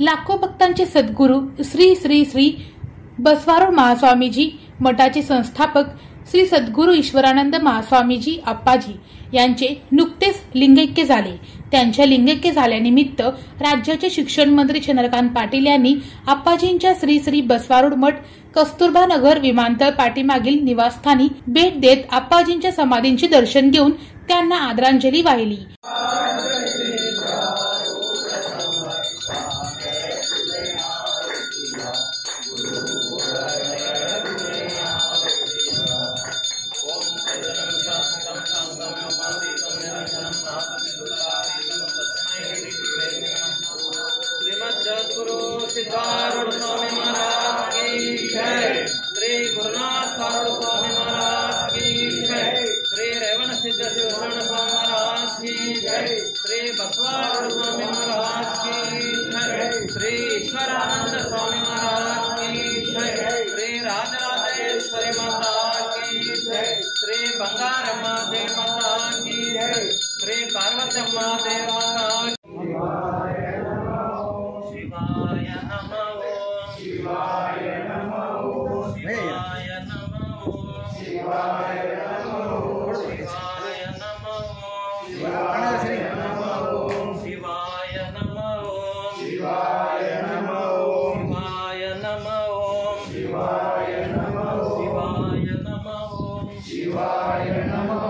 लाखो भक्तांचे सद्गुरू श्री श्री श्री बसवारूढ महास्वामीजी मठाचे संस्थापक श्री सद्गुरू ईश्वरानंद महास्वामीजी आप्पाजी यांचे नुकतेच लिंगैक्य झाले। त्यांच्या लिंगैक्य झाल्यानिमित्त राज्याचे शिक्षण मंत्री चंद्रकांत पाटील यांनी आप्पाजींच्या श्री श्री बसवारूढ मठ कस्तुरबा नगर विमानतळ पाठीमागील निवासस्थानी भेट देत आप्पाजींच्या समाधींचे दर्शन घेऊन त्यांना आदरांजली वाहिली। श्री बसवारूढ स्वामी महाराज की जय, श्री ईश्वरानंद स्वामी महाराज की जय, श्री राजराजेश्वरी माता की जय, श्री बंगारम्मा देवी माता की जय, श्री पार्वतम्मा देवी माता की शिवाय नमः शिवाय नमः शिवाय नमः शिवाय नमः शिवाय नमः शिवाय नमः शिवाय नमः शिवाय नमः शिवाय नमः शिवाय नमः शिवाय नमः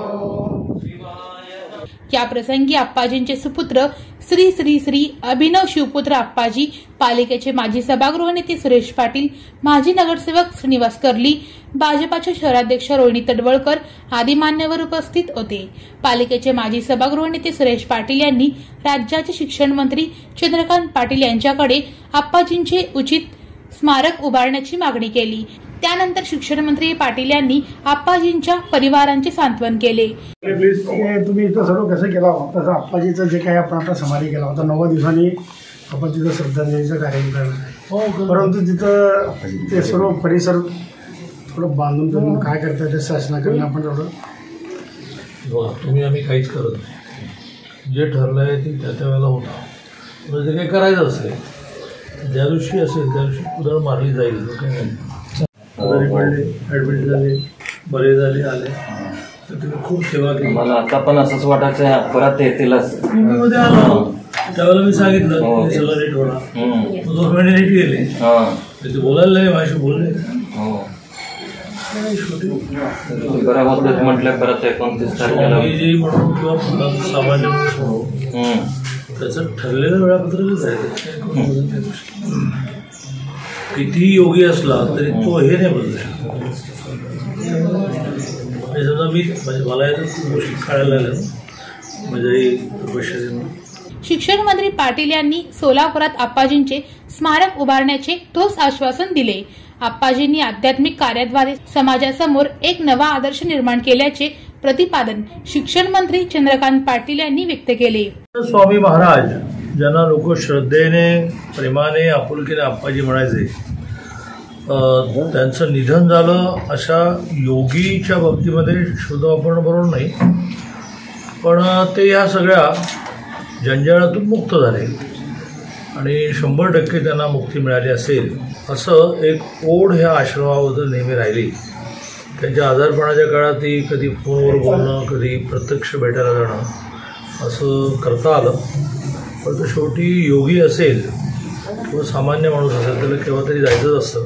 शिवाय। या प्रसंगी आप्पाजींचे सुपुत्र श्री श्री श्री अभिनव शिवपुत्र आप्पाजी, पालिकेचे माजी सभागृह नेते सुरेश पाटील, माजी नगरसेवक श्रीनिवास कर्ली, भाजपाचे शहराध्यक्ष रोहिणी तडवळकर आदी मान्यवर उपस्थित होते। पालिकेचे माजी सभागृह नेते सुरेश पाटील यांनी राज्याचे शिक्षण मंत्री चंद्रकांत पाटील यांच्याकडे आप्पाजींचे उचित स्मारक उभारण्याची मागणी केली। त्यानंतर शिक्षण मंत्री पाटील यांनी आप्पाजींच्या परिवारांचे सांत्वन केले। तुम्ही इथं सर्व कसं केला होता तसं आप्पाजीचं जे काही आपण आता समाधी केला होता 9 दिवसांनी आपण तिथं श्रद्धांजलीचा कार्यक्रम करणार आहे, परंतु तिथं ते सर्व परिसर थोडं बांधून करून काय करतात ते शासनाकडून आपण थोडं तुम्ही आम्ही काहीच करत नाही, जे ठरलं आहे ते त्या वेळेला होतं। जे काही करायचं असेल ज्या दिवशी असेल त्या दिवशी उधळ मारली जाईल। आजारी पडले, ॲडमिट झाले, बरे झाले, आले तर तुम्ही खूप सेवा केली। मला आता पण असंच वाटायचं परत येतीलच। मी मध्ये आलो त्यावेळेला मी सांगितलं सगळं नीट होणार, 2 महिने नीट गेले, ते बोलायला नाही माझ्याशी बोलले बरं होत म्हटलं परत 29 तारखेला म्हणून किंवा सामान्य माणूस म्हणून त्याचं ठरलेलं वेळापत्रकच आहे। कितीही योगी असला तरी तो हे नाही बदलला। समजा मी म्हणजे मला खूप गोष्टी कळायला लागल्या म्हणजे शिक्षण मंत्री पाटील यांनी सोलापुरात आप्पाजींचे स्मारक उभारण्याचे ठोस आश्वासन दिले। आप्पाजींनी आध्यात्मिक कार्याद्वारे समाजासमोर एक नवा आदर्श निर्माण केल्याचे प्रतिपादन शिक्षण मंत्री चंद्रकांत पाटील यांनी व्यक्त केले। स्वामी महाराज ज्यांना लोक श्रद्धेने, प्रेमाने, आपुलकीने आप्पाजी म्हणायचे, त्यांचं निधन झालं अशा योगीच्या बाबतीमध्ये शोध आपण बरोबर नाही, पण ते या सगळ्या जंजाळातून मुक्त झाले आणि 100% त्यांना मुक्ती मिळाली असेल असं एक ओढ ह्या आश्रमाबद्दल नेहमी राहिली। त्यांच्या आजारपणाच्या काळातही कधी फोनवर बोलणं, कधी प्रत्यक्ष भेटायला जाणं असं करता आलं, पण तो शेवटी योगी असेल किंवा सामान्य माणूस असेल त्याला केव्हा तरी जायचंच असतं।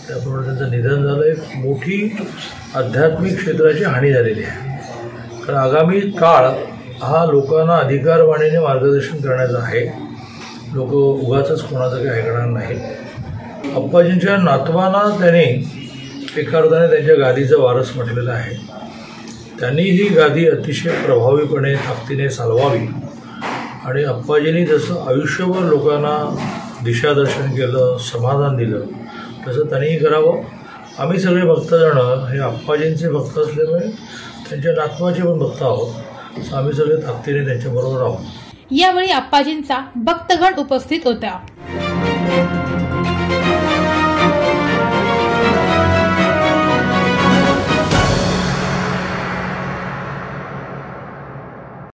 त्याप्रमाणे त्यांचं निधन झालं, एक मोठी आध्यात्मिक क्षेत्राची हानी झालेली आहे। कारण आगामी काळ हा लोकांना अधिकारवाणीने मार्गदर्शन करण्याचा आहे, लोक उगाचच कोणाचं काही ऐकणार नाही। आप्पाजींच्या नातवांना त्यांनी एका अर्थाने त्यांच्या गादीचा वारस म्हटलेला आहे। त्यांनी ही गादी अतिशय प्रभावीपणे ताकदीने चालवावी आणि आप्पाजींनी जसं आयुष्यभर लोकांना दिशादर्शन केलं, समाधान दिलं, तसं त्यांनीही करावं। आम्ही सगळे भक्तजण हे आप्पाजींचे भक्त असल्यामुळे त्यांच्या नातवाचे पण भक्त आहोत, आम्ही सगळे ताकदीने त्यांच्याबरोबर आहोत। यावेळी आप्पाजींचा भक्तगण उपस्थित होता।